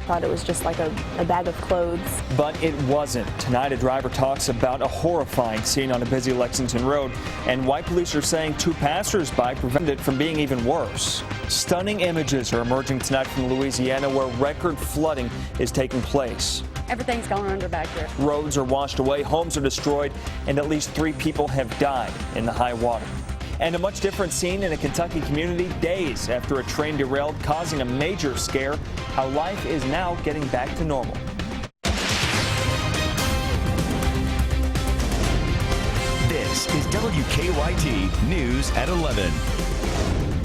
Thought it was just like a bag of clothes. But it wasn't. Tonight, a driver talks about a horrifying scene on a busy Lexington road, and why police are saying two passersby prevented it from being even worse. Stunning images are emerging tonight from Louisiana, where record flooding is taking place. Everything's going under back here. Roads are washed away, homes are destroyed, and at least 3 people have died in the high water. And a much different scene in a Kentucky community days after a train derailed, causing a major scare. How life is now getting back to normal. This is WKYT News at 11.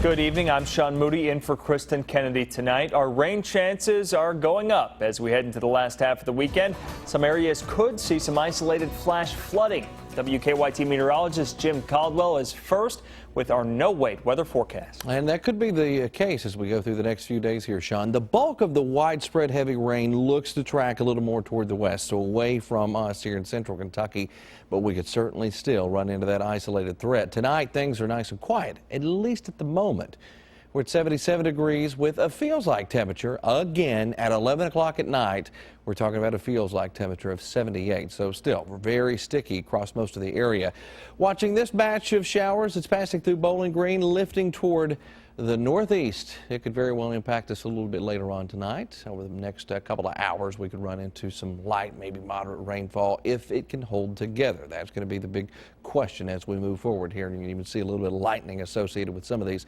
Good evening. I'm Sean Moody in for Kristen Kennedy tonight. Our rain chances are going up as we head into the last half of the weekend. Some areas could see some isolated flash flooding. WKYT meteorologist Jim Caldwell is first with our no-wait weather forecast. And that could be the case as we go through the next few days here, Sean. The bulk of the widespread heavy rain looks to track a little more toward the west, so away from us here in central Kentucky, but we could certainly still run into that isolated threat. Tonight, things are nice and quiet, at least at the moment. We're at 77 degrees with a feels-like temperature. Again, at 11 o'clock at night, we're talking about a feels-like temperature of 78. So still very sticky across most of the area. Watching this batch of showers, it's passing through Bowling Green, lifting toward the northeast. It could very well impact us a little bit later on tonight. Over the next couple of hours, we could run into some light, maybe moderate rainfall if it can hold together. That's going to be the big question as we move forward here. And you can even see a little bit of lightning associated with some of these.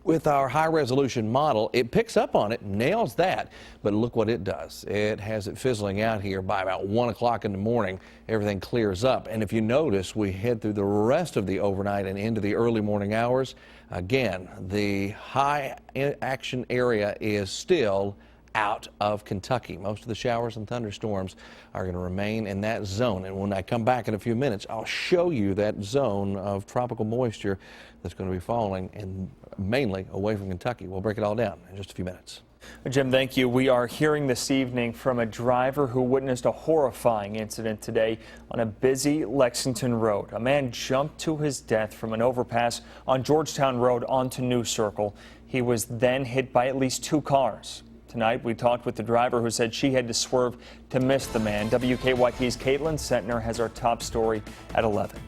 With our high-resolution model, it picks up on it, nails that, but look what it does. It has it fizzling out here by about 1 o'clock in the morning. Everything clears up. And if you notice, we head through the rest of the overnight and into the early morning hours. Again, the high action area is still out of Kentucky. Most of the showers and thunderstorms are going to remain in that zone. And when I come back in a few minutes, I'll show you that zone of tropical moisture that's going to be falling and mainly away from Kentucky. We'll break it all down in just a few minutes. Jim, thank you. We are hearing this evening from a driver who witnessed a horrifying incident today on a busy Lexington road. A man jumped to his death from an overpass on Georgetown Road onto New Circle. He was then hit by at least 2 cars. Tonight, we talked with the driver who said she had to swerve to miss the man. WKYT's Caitlin Sentner has our top story at 11.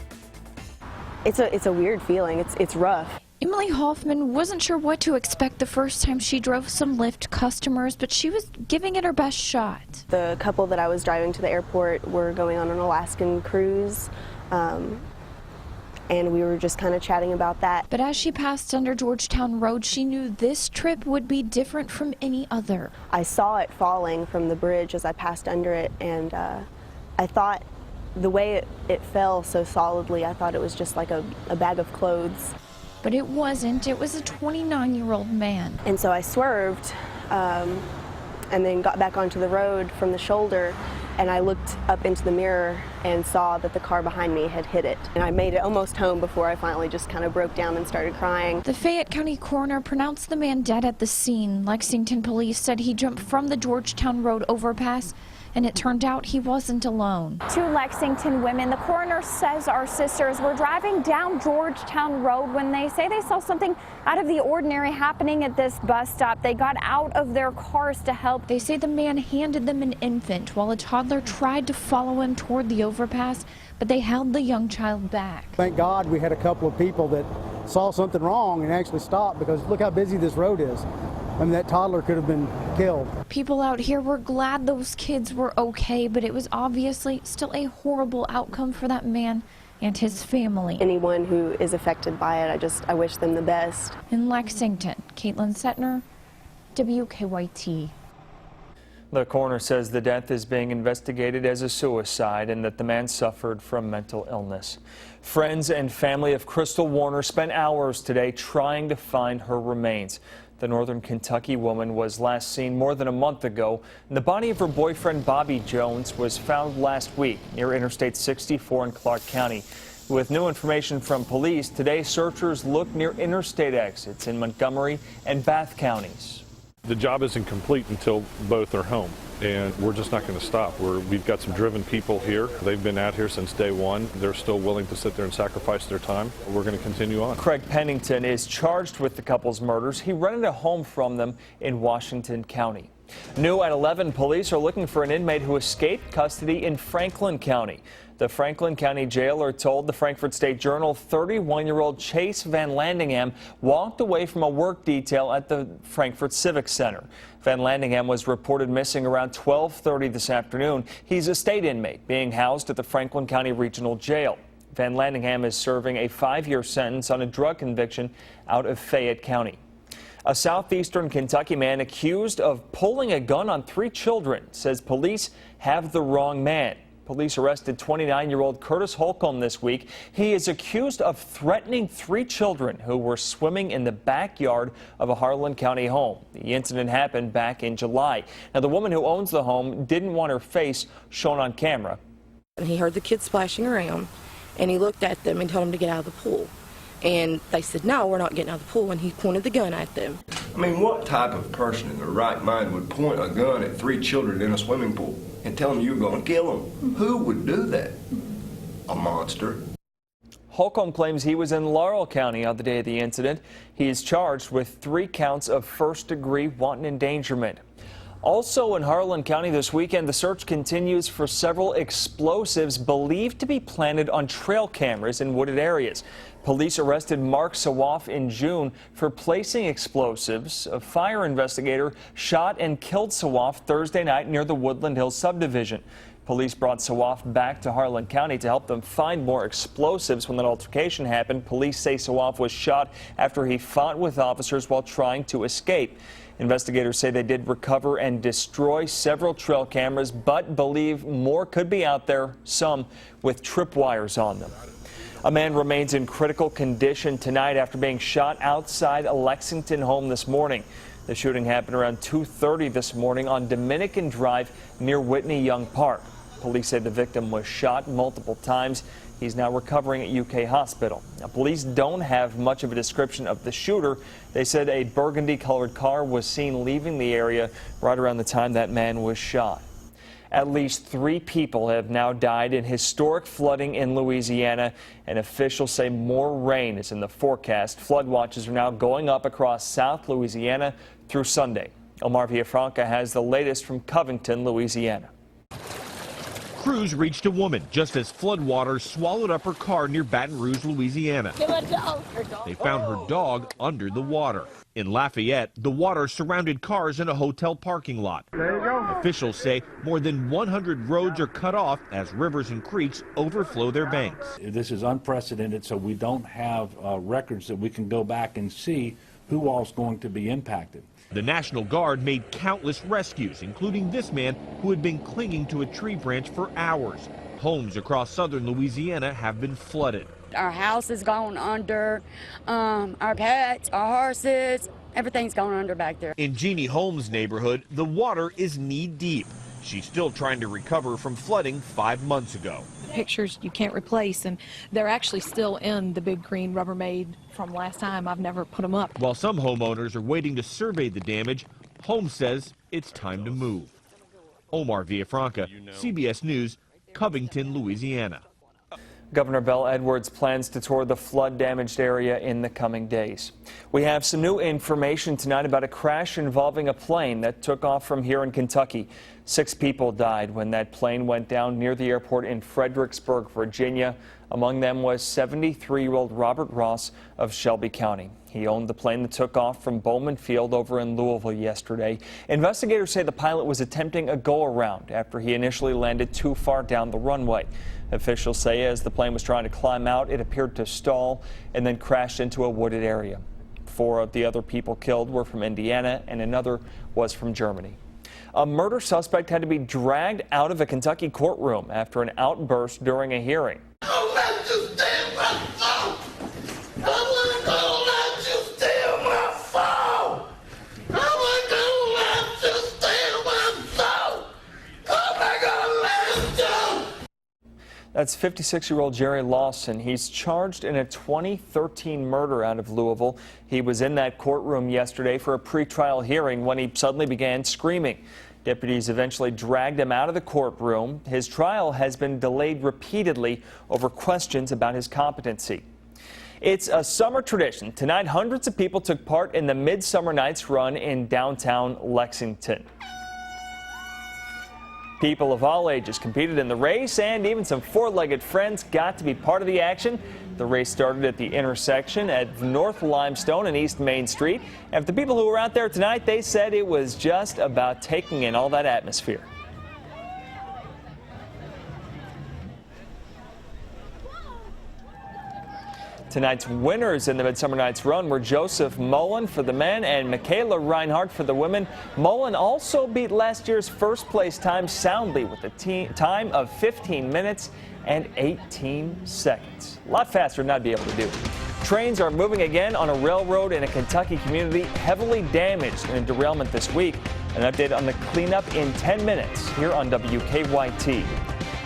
It's a weird feeling. It's rough. Emily Hoffman wasn't sure what to expect the first time she drove some Lyft customers, but she was giving it her best shot. The couple that I was driving to the airport were going on an Alaskan cruise, and we were just kind of chatting about that. But as she passed under Georgetown Road, she knew this trip would be different from any other. I saw it falling from the bridge as I passed under it, and I thought the way it fell so solidly, I thought it was just like a bag of clothes. But it wasn't. It was a 29-year-old man. And so I swerved and then got back onto the road from the shoulder, and I looked up into the mirror and saw that the car behind me had hit it. And I made it almost home before I finally just kind of broke down and started crying. The Fayette County coroner pronounced the man dead at the scene. Lexington police said he jumped from the Georgetown Road overpass, and it turned out he wasn't alone. 2 Lexington women, the coroner says our sisters, were driving down Georgetown Road when they say they saw something out of the ordinary happening at this bus stop. They got out of their cars to help. They say the man handed them an infant while a toddler tried to follow him toward the overpass, but they held the young child back. Thank God we had a couple of people that saw something wrong and actually stopped, because look how busy this road is. I mean, that toddler could have been killed. People out here were glad those kids were okay, but it was obviously still a horrible outcome for that man and his family. Anyone who is affected by it, I wish them the best. In Lexington, Caitlin Sentner, WKYT. The coroner says the death is being investigated as a suicide and that the man suffered from mental illness. Friends and family of Crystal Warner spent hours today trying to find her remains. The northern Kentucky woman was last seen more than a month ago, and the body of her boyfriend Bobby Jones was found last week near Interstate 64 in Clark County. With new information from police, today searchers looked near interstate exits in Montgomery and Bath counties. The job isn't complete until both are home, and we're just not going to stop. We've got some driven people here. They've been out here since day one. They're still willing to sit there and sacrifice their time. We're going to continue on. Craig Pennington is charged with the couple's murders. He rented a home from them in Washington County. New at 11, police are looking for an inmate who escaped custody in Franklin County. The Franklin County jailer told the Frankfort State Journal 31-year-old Chase Van Landingham walked away from a work detail at the Frankfort Civic Center. Van Landingham was reported missing around 12:30 this afternoon. He's a state inmate being housed at the Franklin County Regional Jail. Van Landingham is serving a 5-year sentence on a drug conviction out of Fayette County. A southeastern Kentucky man accused of pulling a gun on 3 children says police have the wrong man. Police arrested 29-year-old Curtis Holcomb this week. He is accused of threatening 3 children who were swimming in the backyard of a Harlan County home. The incident happened back in July. Now, the woman who owns the home didn't want her face shown on camera. He heard the kids splashing around, and he looked at them and told them to get out of the pool. And they said, no, we're not getting out of the pool, and he pointed the gun at them. I mean, what type of person in their right mind would point a gun at 3 children in a swimming pool and tell them you're going to kill them? Who would do that? A monster. Holcomb claims he was in Laurel County on the day of the incident. He is charged with 3 counts of first-degree wanton endangerment. Also in Harlan County this weekend, the search continues for several explosives believed to be planted on trail cameras in wooded areas. Police arrested Mark Sawaf in June for placing explosives. A fire investigator shot and killed Sawaf Thursday night near the Woodland Hills subdivision. Police brought Sawaf back to Harlan County to help them find more explosives. When that altercation happened, police say Sawaf was shot after he fought with officers while trying to escape. Investigators say they did recover and destroy several trail cameras, but believe more could be out there, some with tripwires on them. A man remains in critical condition tonight after being shot outside a Lexington home this morning. The shooting happened around 2:30 this morning on Dominican Drive near Whitney Young Park. Police say the victim was shot multiple times. He's now recovering at UK Hospital. Now, police don't have much of a description of the shooter. They said a burgundy-colored car was seen leaving the area right around the time that man was shot. At least 3 people have now died in historic flooding in Louisiana, and officials say more rain is in the forecast. Flood watches are now going up across South Louisiana through Sunday. Omar Villafranca has the latest from Covington, Louisiana. Crews reached a woman just as floodwaters swallowed up her car near Baton Rouge, Louisiana. They found her dog under the water. In Lafayette, the water surrounded cars in a hotel parking lot. There you go. Officials say more than 100 roads are cut off as rivers and creeks overflow their banks. This is unprecedented, so we don't have records that we can go back and see who all's going to be impacted. The National Guard made countless rescues, including this man who had been clinging to a tree branch for hours. Homes across southern Louisiana have been flooded. Our house is gone under, our pets, our horses, everything's gone under back there. In Jeannie Holmes' neighborhood, the water is knee-deep. She's still trying to recover from flooding 5 months ago. Pictures you can't replace, and they're actually still in the big green Rubbermaid from last time. I've never put them up. While some homeowners are waiting to survey the damage, Holmes says it's time to move. Omar Villafranca, CBS News, Covington, Louisiana. Governor Bell Edwards plans to tour the flood-damaged area in the coming days. We have some new information tonight about a crash involving a plane that took off from here in Kentucky. 6 people died when that plane went down near the airport in Fredericksburg, Virginia. Among them was 73-year-old Robert Ross of Shelby County. He owned the plane that took off from Bowman Field over in Louisville yesterday. Investigators say the pilot was attempting a go-around after he initially landed too far down the runway. Officials say as the plane was trying to climb out, it appeared to stall and then crashed into a wooded area. 4 of the other people killed were from Indiana and another was from Germany. A murder suspect had to be dragged out of a Kentucky courtroom after an outburst during a hearing. That's 56-year-old Jerry Lawson. He's charged in a 2013 murder out of Louisville. He was in that courtroom yesterday for a pretrial hearing when he suddenly began screaming. Deputies eventually dragged him out of the courtroom. His trial has been delayed repeatedly over questions about his competency. It's a summer tradition. Tonight, hundreds of people took part in the Midsummer Nights Run in downtown Lexington. People of all ages competed in the race, and even some four-legged friends got to be part of the action. The race started at the intersection at North Limestone and East Main Street. And for the people who were out there tonight, they said it was just about taking in all that atmosphere. Tonight's winners in the Midsummer Night's Run were Joseph Mullen for the men and Michaela Reinhardt for the women. Mullen also beat last year's first place time soundly with a time of 15 minutes and 18 seconds. A lot faster than I'd be able to do. Trains are moving again on a railroad in a Kentucky community heavily damaged in a derailment this week. An update on the cleanup in 10 minutes here on WKYT.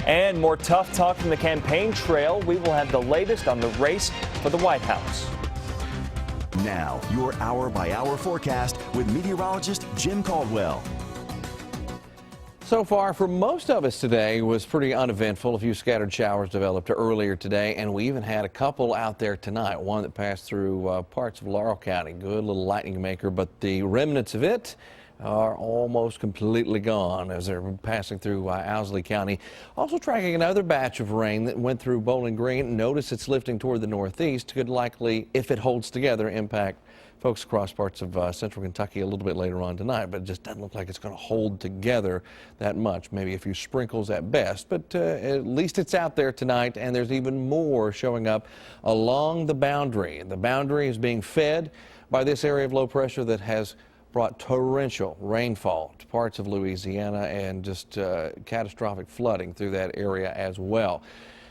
And more tough talk from the campaign trail. We will have the latest on the race for the White House. Now, your hour-by-hour forecast with meteorologist Jim Caldwell. So far, for most of us today, was pretty uneventful. A few scattered showers developed earlier today, and we even had a couple out there tonight. One that passed through parts of Laurel County. Good little lightning maker, but the remnants of it are almost completely gone as they're passing through Owsley County. Also tracking another batch of rain that went through Bowling Green. Notice it's lifting toward the northeast. Could likely, if it holds together, impact folks across parts of central Kentucky a little bit later on tonight, but it just doesn't look like it's going to hold together that much. Maybe a few sprinkles at best, but at least it's out there tonight, and there's even more showing up along the boundary. The boundary is being fed by this area of low pressure that has brought torrential rainfall to parts of Louisiana and just catastrophic flooding through that area as well.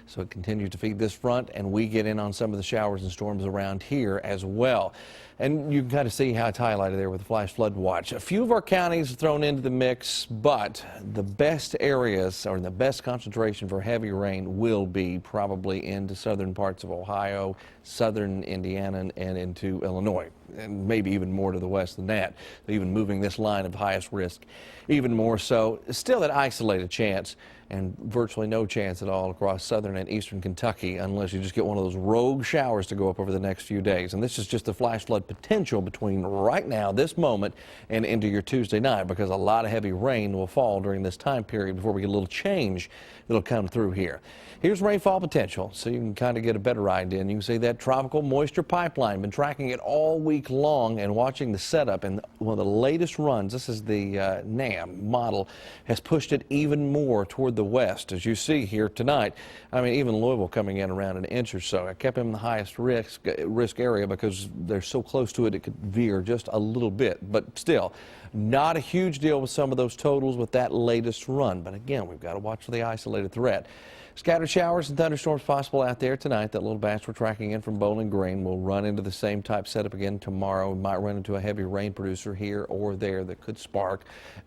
So it continues to feed this front, and we get in on some of the showers and storms around here as well. And you can kind of see how it's highlighted there with the flash flood watch. A few of our counties are thrown into the mix, but the best areas or the best concentration for heavy rain will be probably into southern parts of Ohio, southern Indiana, and into Illinois, and maybe even more to the west than that. Even moving this line of highest risk even more so. Still that isolated chance, and virtually no chance at all across southern and eastern Kentucky unless you just get one of those rogue showers to go up over the next few days. And this is just the flash flood potential between right now, this moment, and into your Tuesday night, because a lot of heavy rain will fall during this time period before we get a little change that'll come through here. Here's rainfall potential, so you can kind of get a better idea. And you can see that tropical moisture pipeline, been tracking it all week long and watching the setup. And one of the latest runs, this is the NAM model, has pushed it even more toward the west, as you see here tonight. I mean, even Louisville coming in around an inch or so. I kept them in the highest risk area because they're so close to it, it could veer just a little bit. But still, not a huge deal with some of those totals with that latest run. But again, we've got to watch for the isolated threat. Scattered showers and thunderstorms possible out there tonight. That little batch we're tracking in from Bowling Green will run into the same type setup again tomorrow. We might run into a heavy rain producer here or there that could spark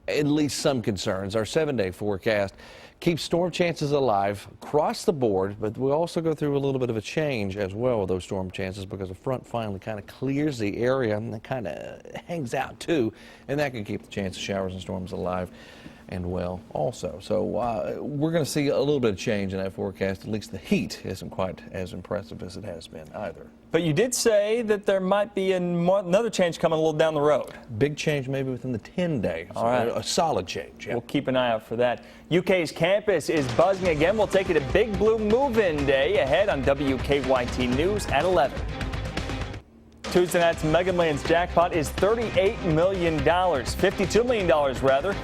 at least some concerns. Our 7-day forecast keeps storm chances alive across the board, but we'll also go through a little bit of a change as well with those storm chances because the front finally kind of clears the area and it kind of hangs out too, and that can keep the chance of showers and storms alive and well also. So we're going to see a little bit of change in that forecast. At least the heat isn't quite as impressive as it has been either. But you did say that there might be another change coming a little down the road. Big change maybe within the 10 days. All right. A solid change. Yeah. We'll keep an eye out for that. UK's campus is buzzing again. We'll take you to Big Blue Move-In Day ahead on WKYT News at 11. Tuesday night's Mega Millions jackpot is $38 million, $52 million rather.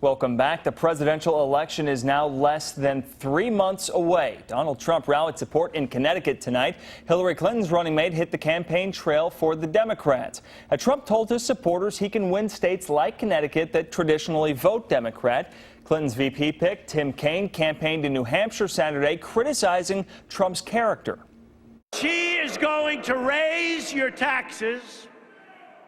Welcome back. The presidential election is now less than 3 months away. Donald Trump rallied support in Connecticut tonight. Hillary Clinton's running mate hit the campaign trail for the Democrats. Trump told his supporters he can win states like Connecticut that traditionally vote Democrat. Clinton's VP pick, Tim Kaine, campaigned in New Hampshire Saturday, criticizing Trump's character. She is going to raise your taxes.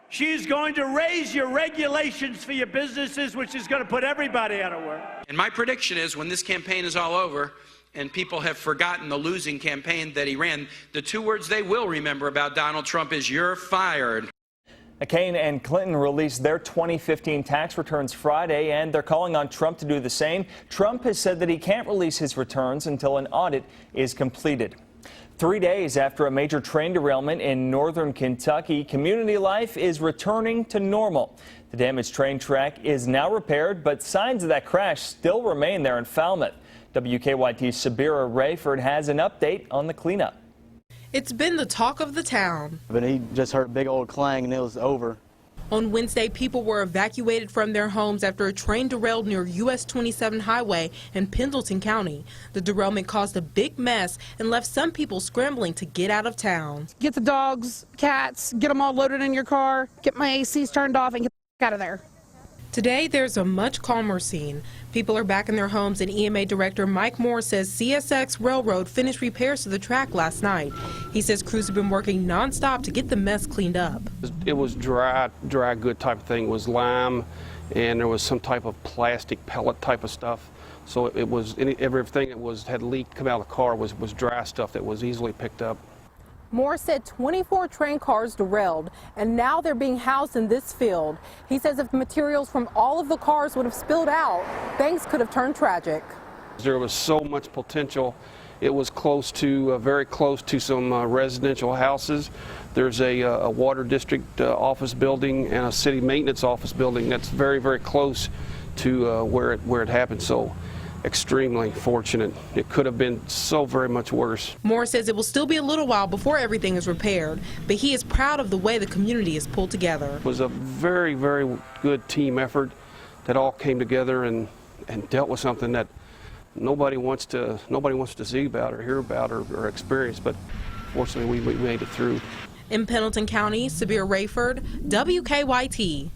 She's going to raise your regulations for your businesses, which is going to put everybody out of work. And my prediction is when this campaign is all over and people have forgotten the losing campaign that he ran, the two words they will remember about Donald Trump is "you're fired." McCain and Clinton released their 2015 tax returns Friday, and they're calling on Trump to do the same. Trump has said that he can't release his returns until an audit is completed. 3 days after a major train derailment in northern Kentucky, community life is returning to normal. The damaged train track is now repaired, but signs of that crash still remain there in Falmouth. WKYT's Sabira Rayford has an update on the cleanup. It's been the talk of the town. But he just heard a big old clang and it was over. On Wednesday, people were evacuated from their homes after a train derailed near US 27 highway in Pendleton County. The derailment caused a big mess and left some people scrambling to get out of town. Get the dogs, cats, get them all loaded in your car, get my ACs turned off and get the out of there. Today, there's a much calmer scene. People are back in their homes, and EMA Director Mike Moore says CSX Railroad finished repairs to the track last night. He says crews have been working nonstop to get the mess cleaned up. It was dry good type of thing. It was lime, and there was some type of plastic pellet type of stuff. So it was everything that had leaked come out of the car was dry stuff that was easily picked up. Moore said 24 train cars derailed, and now they're being housed in this field. He says if the materials from all of the cars would have spilled out, things could have turned tragic. There was so much potential. It was close to, very close to some residential houses. There's a water district office building and a city maintenance office building that's very, very close to where it happened. So extremely fortunate. It could have been so very much worse. Moore says it will still be a little while before everything is repaired, but he is proud of the way the community is pulled together. It was a very, very good team effort that all came together and dealt with something that nobody wants to see about or hear about or experience, but fortunately we made it through. In Pendleton County, Sabir Rayford, WKYT.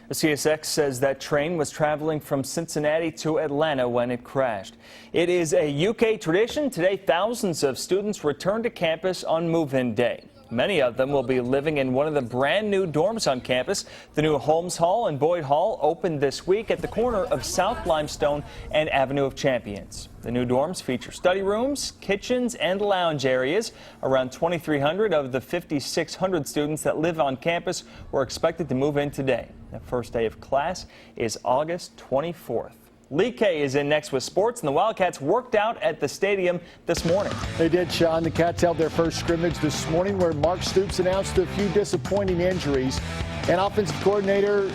The CSX says that train was traveling from Cincinnati to Atlanta when it crashed. It is a UK tradition. Today, thousands of students return to campus on move-in day. Many of them will be living in one of the brand new dorms on campus. The new Holmes Hall and Boyd Hall opened this week at the corner of South Limestone and Avenue of Champions. The new dorms feature study rooms, kitchens, and lounge areas. Around 2,300 of the 5,600 students that live on campus were expected to move in today. The first day of class is August 24th. Lee K is in next with sports, and the Wildcats worked out at the stadium this morning. They did, Sean. The Cats held their first scrimmage this morning where Mark Stoops announced a few disappointing injuries. And offensive coordinator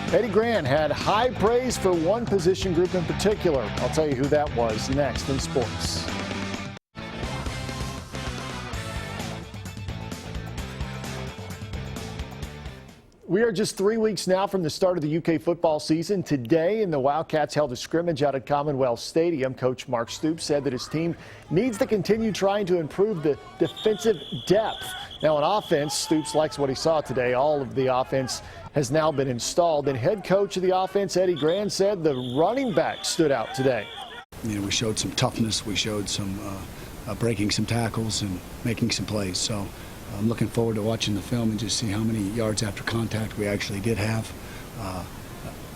Eddie Grant had high praise for one position group in particular. I'll tell you who that was next in sports. We are just 3 weeks now from the start of the UK football season. Today, the Wildcats held a scrimmage out at Commonwealth Stadium. Coach Mark Stoops said that his team needs to continue trying to improve the defensive depth. Now, on offense, Stoops likes what he saw today. All of the offense has now been installed. And head coach of the offense, Eddie Grant, said the running back stood out today. We showed some toughness. We showed some breaking some tackles and making some plays. So I'm looking forward to watching the film and just see how many yards after contact we actually did have.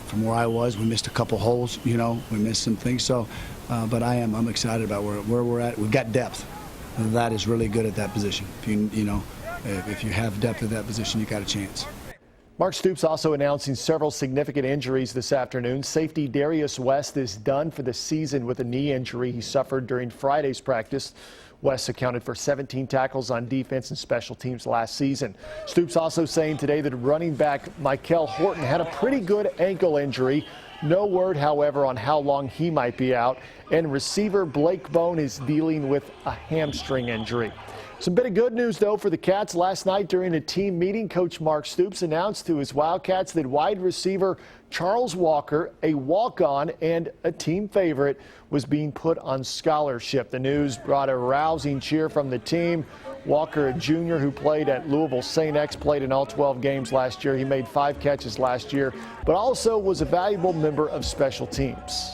From where I was, we missed a couple holes, we missed some things. So, but I'm excited about where we're at. We've got depth. And that is really good at that position. If you have depth at that position, you got a chance. Mark Stoops also announcing several significant injuries this afternoon. Safety Darius West is done for the season with a knee injury he suffered during Friday's practice. West accounted for 17 tackles on defense and special teams last season. Stoops also saying today that running back Michael Horton had a pretty good ankle injury. No word, however, on how long he might be out. And receiver Blake Bone is dealing with a hamstring injury. Some bit of good news, though, for the Cats. Last night during a team meeting, Coach Mark Stoops announced to his Wildcats that wide receiver Charles Walker, a walk-on and a team favorite, was being put on scholarship. The news brought a rousing cheer from the team. Walker, a junior who played at Louisville St. X, played in all 12 games last year. He made 5 catches last year, but also was a valuable member of special teams.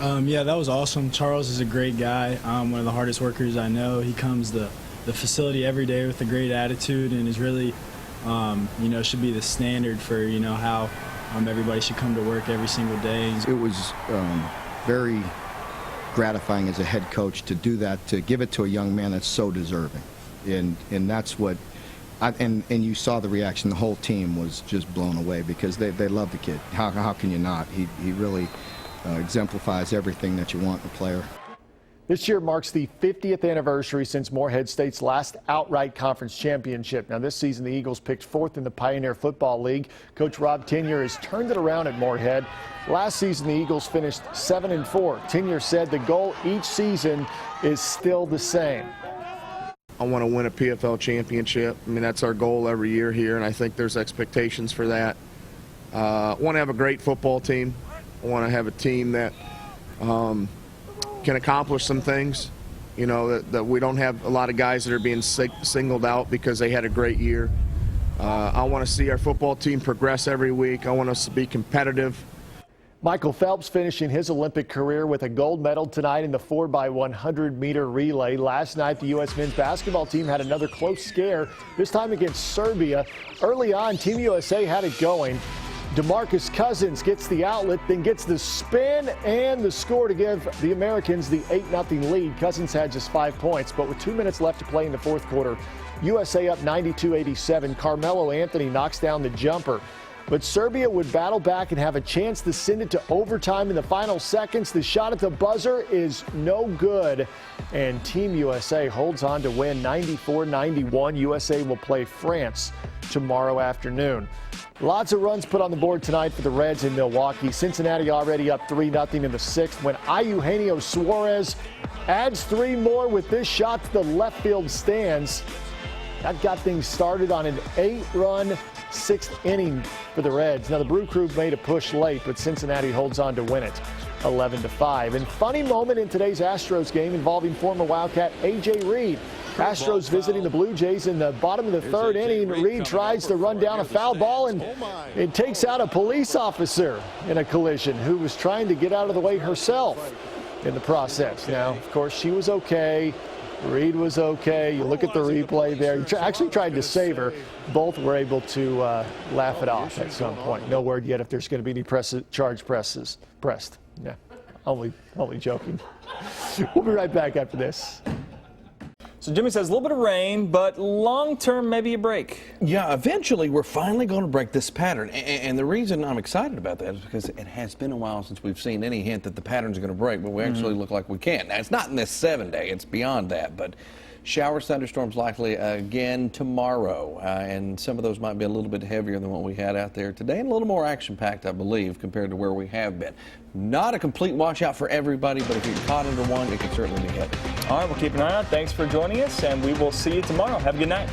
Yeah, that was awesome. Charles is a great guy, one of the hardest workers I know. He comes to the facility every day with a great attitude and is really, should be the standard for, how everybody should come to work every single day. It was very gratifying as a head coach to do that, to give it to a young man that's so deserving. And that's what And you saw the reaction. The whole team was just blown away because they love the kid. How can you not? He really exemplifies everything that you want in a player. This year marks the 50th anniversary since Morehead State's last outright conference championship. Now, this season, the Eagles picked fourth in the Pioneer Football League. Coach Rob Tenier has turned it around at Morehead. Last season, the Eagles finished 7-4. Tenier said the goal each season is still the same. I want to win a PFL championship. I mean, that's our goal every year here, and I think there's expectations for that. I want to have a great football team. I want to have a team that can accomplish some things, you know, that we don't have a lot of guys that are being singled out because they had a great year. I want to see our football team progress every week. I want us to be competitive. Michael Phelps finishing his Olympic career with a gold medal tonight in the 4x100-meter relay. Last night, the U.S. men's basketball team had another close scare, this time against Serbia. Early on, Team USA had it going. DeMarcus Cousins gets the outlet, then gets the spin and the score to give the Americans the 8-0 lead. Cousins had just 5 points, but with 2 minutes left to play in the fourth quarter, USA up 92-87. Carmelo Anthony knocks down the jumper. But Serbia would battle back and have a chance to send it to overtime in the final seconds. The shot at the buzzer is no good, and Team USA holds on to win 94-91. USA will play France tomorrow afternoon. Lots of runs put on the board tonight for the Reds in Milwaukee. Cincinnati already up 3-0 in the sixth when Eugenio Suarez adds 3 more with this shot to the left field stands. That got things started on an 8-run 6th inning for the Reds. Now, the Brew Crew made a push late, but Cincinnati holds on to win it 11-5. And funny moment in today's Astros game involving former Wildcat A.J. Reed. Astros visiting the Blue Jays in the bottom of the third inning. Reed tries to run down a foul ball, and it takes out a police officer in a collision who was trying to get out of the way herself in the process. Now, of course, she was okay. Reed was okay. You look at the replay there. He actually tried to save her. Both were able to laugh it off at some point. No word yet if there's going to be any charge pressed. Yeah, only joking. We'll be right back after this. So Jimmy says a little bit of rain, but long-term maybe a break. Yeah, eventually we're finally going to break this pattern. And the reason I'm excited about that is because it has been a while since we've seen any hint that the pattern's going to break, but we actually look like we can. Now, it's not in this 7-day, it's beyond that, but showers, thunderstorms likely again tomorrow, and some of those might be a little bit heavier than what we had out there today, and a little more action-packed, I believe, compared to where we have been. Not a complete washout for everybody, but if you're caught under one, it can certainly be heavy. All right, we'll keep an eye out. Thanks for joining us, and we will see you tomorrow. Have a good night.